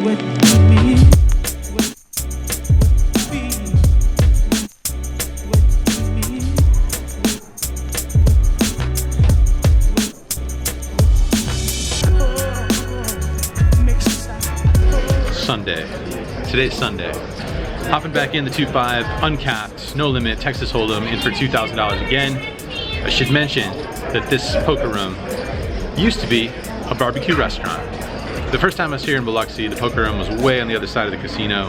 Sunday. Today's Sunday. Hopping back in the 2.5, uncapped, no limit, Texas Holdem, in for $2,000 again. I should mention that this poker room used to be a barbecue restaurant. The first time I was here in Biloxi, the poker room was way on the other side of the casino.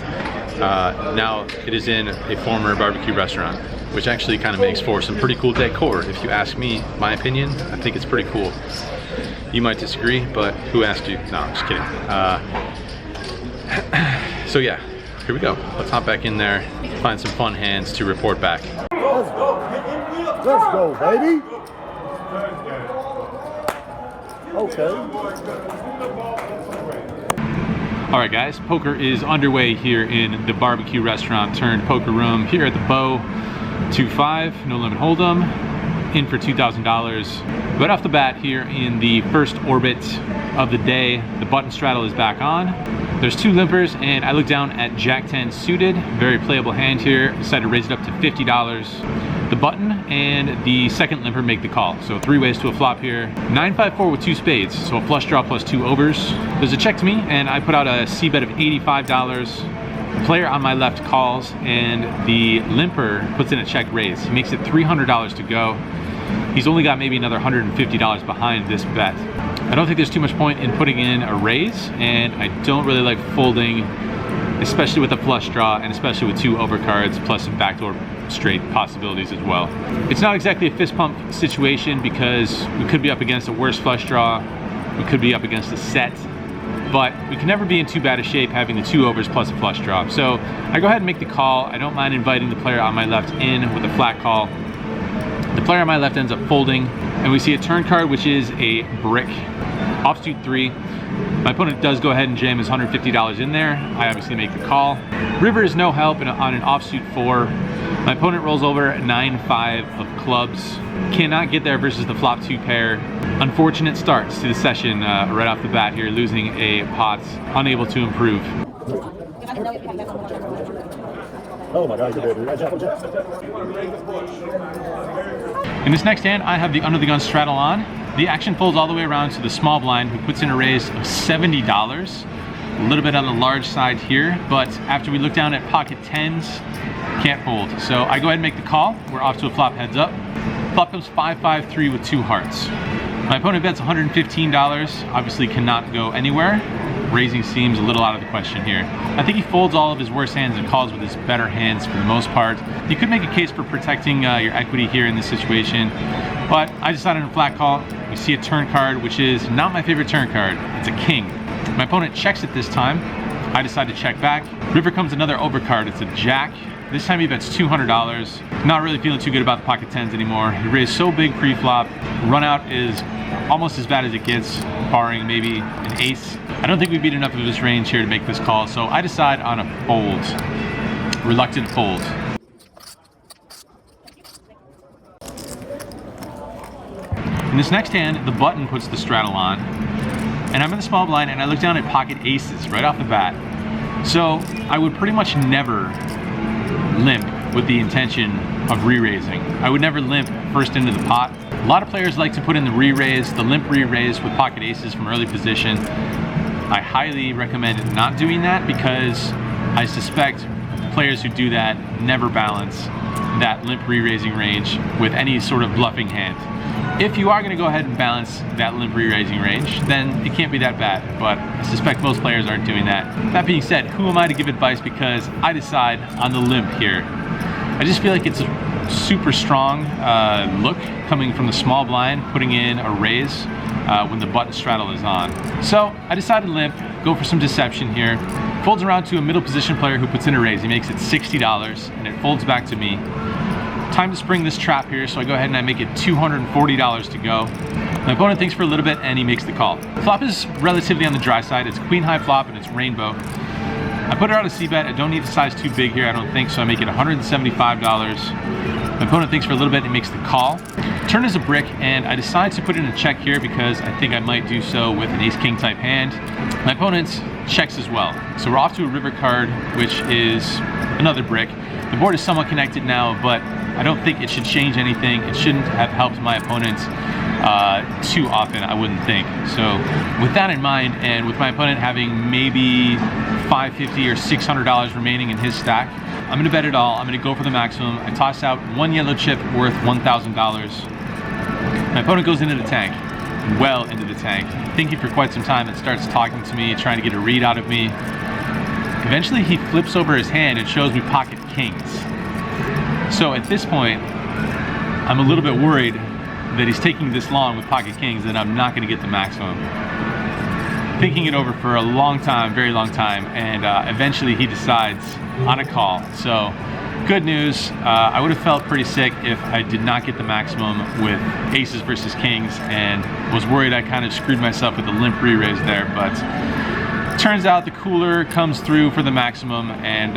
Now it is in a former barbecue restaurant, which actually kind of makes for some pretty cool decor. If you ask me, my opinion, I think it's pretty cool. You might disagree, but who asked you? No, I'm just kidding. So yeah, here we go. Let's hop back in there, find some fun hands to report back. Let's go. Let's go, baby. Okay. All right, guys, poker is underway here in the barbecue restaurant turned poker room here at the Beau 2.5, No Limit Holdem, in for $2,000. Right off the bat here in the first orbit of the day, the button straddle is back on. There's two limpers, and I look down at Jack 10 suited, very playable hand here. Decided to raise it up to $50. The button and the second limper make the call. So 3 ways to a flop here. 9-5-4 with 2 spades, so a flush draw plus 2 overs. There's a check to me, and I put out a C bet of $85. The player on my left calls, and the limper puts in a check raise. He makes it $300 to go. He's only got maybe another $150 behind this bet. I don't think there's too much point in putting in a raise, and I don't really like folding, especially with a flush draw, and especially with 2 overcards, plus some backdoor straight possibilities as well. It's not exactly a fist pump situation because we could be up against a worse flush draw, we could be up against a set, but we can never be in too bad a shape having the 2 overs plus a flush draw. So I go ahead and make the call. I don't mind inviting the player on my left in with a flat call. The player on my left ends up folding, and we see a turn card, which is a brick. Offsuit 3. My opponent does go ahead and jam his $150 in there. I obviously make the call. River is no help on an offsuit 4. My opponent rolls over 9-5 of clubs. Cannot get there versus the flop 2 pair. Unfortunate starts to the session right off the bat here, losing a pot, unable to improve. Oh my God, you're ready. In this next hand, I have the under the gun straddle on. The action folds all the way around to the small blind, who puts in a raise of $70. A little bit on the large side here, but after we look down at pocket 10s, can't fold. So I go ahead and make the call. We're off to a flop heads up. Flop comes 5-5-3 with 2 hearts. My opponent bets $115, obviously cannot go anywhere. Raising seems a little out of the question here. I think he folds all of his worst hands and calls with his better hands for the most part. You could make a case for protecting your equity here in this situation, but I decided on a flat call. We see a turn card, which is not my favorite turn card. It's a king. My opponent checks it this time. I decide to check back. River comes another overcard. It's a jack. This time he bets $200. Not really feeling too good about the pocket 10s anymore. He raised so big pre-flop. Run out is almost as bad as it gets, barring maybe an ace. I don't think we beat enough of his range here to make this call, so I decide on a fold. Reluctant fold. In this next hand, the button puts the straddle on, and I'm in the small blind, and I look down at pocket aces right off the bat. So I would pretty much never limp with the intention of re-raising. I would never limp first into the pot. A lot of players like to put in the re-raise, the limp re-raise with pocket aces from early position. I highly recommend not doing that because I suspect players who do that never balance that limp re-raising range with any sort of bluffing hand. If you are going to go ahead and balance that limp re-raising range, then it can't be that bad, but I suspect most players aren't doing that. That being said, who am I to give advice because I decide on the limp here. I just feel like it's a super strong look coming from the small blind, putting in a raise when the button straddle is on. So I decided to limp, go for some deception here. Folds around to a middle position player who puts in a raise. He makes it $60 and it folds back to me. Time to spring this trap here, so I go ahead and I make it $240 to go. My opponent thinks for a little bit and he makes the call. Flop is relatively on the dry side. It's queen high flop and it's rainbow. I put her out a C-bet. I don't need the size too big here, I don't think, so I make it $175. My opponent thinks for a little bit and makes the call. Turn is a brick, and I decide to put in a check here because I think I might do so with an ace-king type hand. My opponent checks as well. So we're off to a river card, which is another brick. The board is somewhat connected now, but I don't think it should change anything. It shouldn't have helped my opponent too often, I wouldn't think. So with that in mind, and with my opponent having maybe $550 or $600 remaining in his stack, I'm gonna bet it all. I'm gonna go for the maximum. I toss out one yellow chip worth $1,000. My opponent goes into the tank, well into the tank, thinking for quite some time, and starts talking to me, trying to get a read out of me. Eventually he flips over his hand and shows me pocket kings. So at this point, I'm a little bit worried that he's taking this long with pocket kings and I'm not gonna get the maximum. Thinking it over for a long time, very long time, and eventually he decides on a call. So good news, I would have felt pretty sick if I did not get the maximum with aces versus kings, and was worried I kind of screwed myself with the limp re-raise there, but turns out the cooler comes through for the maximum, and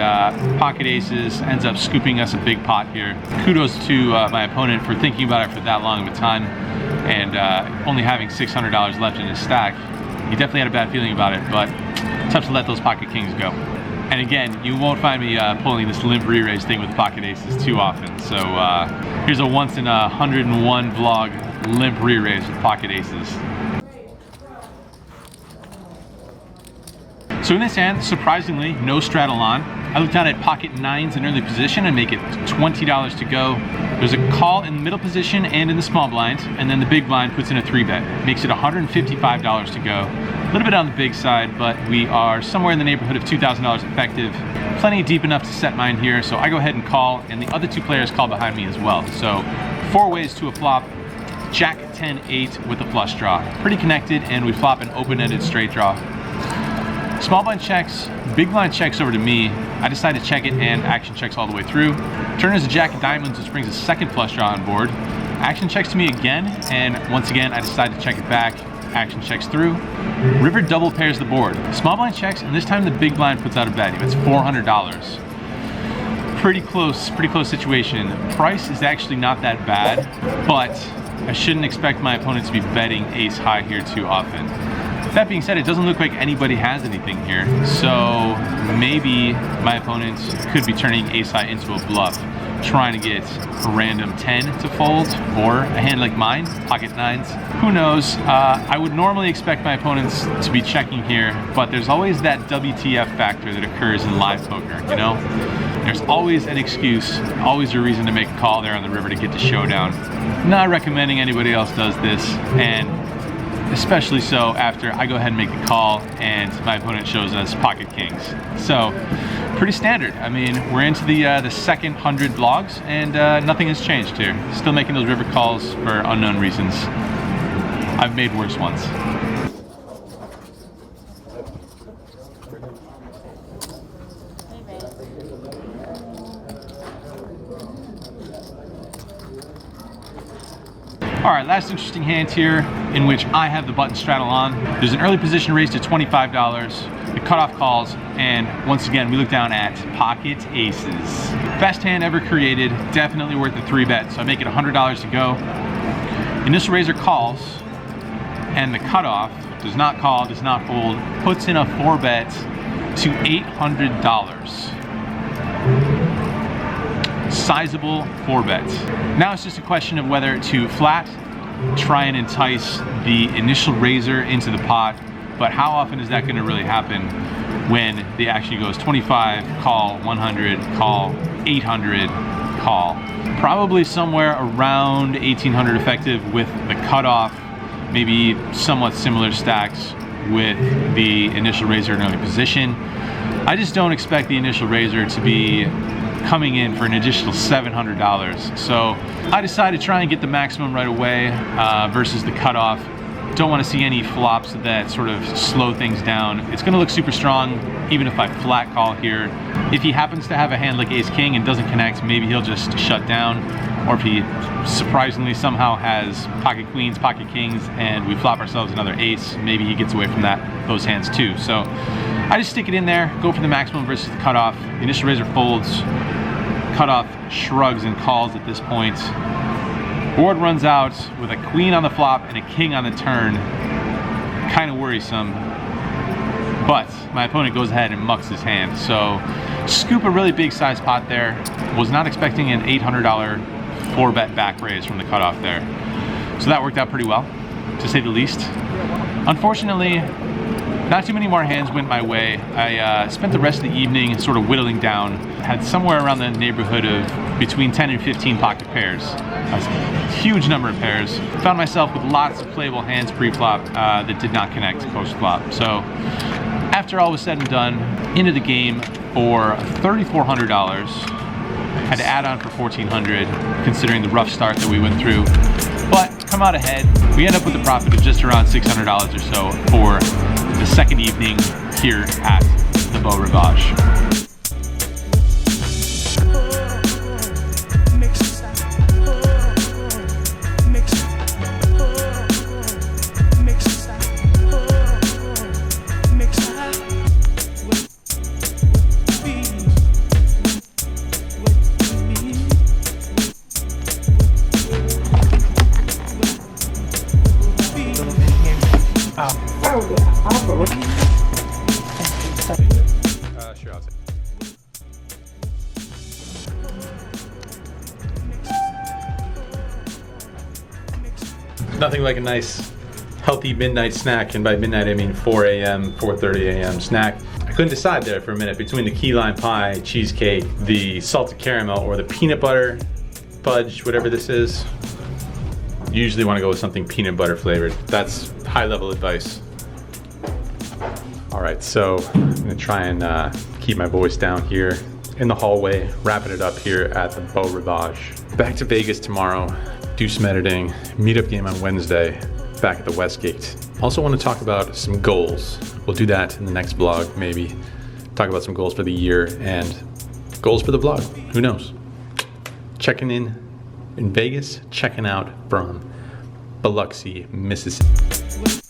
pocket aces ends up scooping us a big pot here. Kudos to my opponent for thinking about it for that long of a time, and only having $600 left in his stack. He definitely had a bad feeling about it, but tough to let those pocket kings go. And again, you won't find me pulling this limp re-raise thing with pocket aces too often. So here's a once in 101 vlog limp re-raise with pocket aces. So in this hand, surprisingly, no straddle on. I look down at pocket nines in early position and make it $20 to go. There's a call in the middle position and in the small blind, and then the big blind puts in a 3-bet. Makes it $155 to go. A little bit on the big side, but we are somewhere in the neighborhood of $2,000 effective. Plenty deep enough to set mine here, so I go ahead and call, and the other two players call behind me as well. So 4 ways to a flop. Jack 10-8 with a flush draw. Pretty connected, and we flop an open-ended straight draw. Small blind checks, big blind checks over to me. I decide to check it, and action checks all the way through. Turn is a jack of diamonds, which brings a second flush draw on board. Action checks to me again, and once again I decide to check it back. Action checks through. River double pairs the board. Small blind checks, and this time the big blind puts out a bet. He bets $400. Pretty close situation. Price is actually not that bad, but I shouldn't expect my opponent to be betting ace high here too often. That being said, it doesn't look like anybody has anything here, so maybe my opponent could be turning ace high into a bluff, trying to get a random 10 to fold, or a hand like mine, pocket nines. Who knows? I would normally expect my opponents to be checking here, but there's always that WTF factor that occurs in live poker, you know? There's always an excuse, always a reason to make a call there on the river to get to showdown. Not recommending anybody else does this, and especially so after I go ahead and make the call and my opponent shows us pocket kings. So pretty standard. I mean, we're into the second 100 vlogs, and nothing has changed here. Still making those river calls for unknown reasons. I've made worse ones. All right, last interesting hand here in which I have the button straddle on. There's an early position raised to $25. The cutoff calls, and once again, we look down at pocket aces. Best hand ever created, definitely worth the 3-bet, so I make it $100 to go. Initial raiser calls, and the cutoff does not call, does not fold, puts in a 4-bet to $800. Sizable 4-bets. Now it's just a question of whether to flat, try and entice the initial raiser into the pot, but how often is that going to really happen when the action goes 25, call, 100, call, 800, call. Probably somewhere around 1800 effective with the cutoff, maybe somewhat similar stacks with the initial raiser in early position. I just don't expect the initial raiser to be coming in for an additional $700. So I decided to try and get the maximum right away versus the cutoff. Don't want to see any flops that sort of slow things down. It's going to look super strong even if I flat call here. If he happens to have a hand like ace king and doesn't connect, maybe he'll just shut down. Or if he surprisingly somehow has pocket queens, pocket kings, and we flop ourselves another ace, maybe he gets away from those hands too. So I just stick it in there, go for the maximum versus the cutoff. The initial raiser folds, cutoff shrugs and calls at this point. Board runs out with a queen on the flop and a king on the turn. Kind of worrisome. But my opponent goes ahead and mucks his hand. So scoop a really big size pot there. Was not expecting an $800 4-bet back raise from the cutoff there. So that worked out pretty well, to say the least. Unfortunately, not too many more hands went my way. I spent the rest of the evening sort of whittling down. Had somewhere around the neighborhood of between 10 and 15 pocket pairs. A huge number of pairs. Found myself with lots of playable hands pre-flop that did not connect post-flop. So after all was said and done, into the game for $3,400. Had to add on for $1,400 considering the rough start that we went through. But come out ahead. We end up with a profit of just around $600 or so for the second evening here at the Beau Rivage. Sure, I'll take it. Nothing like a nice, healthy midnight snack, and by midnight I mean 4 a.m., 4:30 a.m. snack. I couldn't decide there for a minute between the key lime pie, cheesecake, the salted caramel, or the peanut butter fudge, whatever this is. Usually want to go with something peanut butter flavored. That's high level advice. All right, so I'm gonna try and keep my voice down here in the hallway, wrapping it up here at the Beau Rivage. Back to Vegas tomorrow, do some editing, meetup game on Wednesday, back at the Westgate. Also want to talk about some goals. We'll do that in the next vlog, maybe. Talk about some goals for the year and goals for the vlog, who knows? Checking in Vegas, checking out from Biloxi, Mississippi.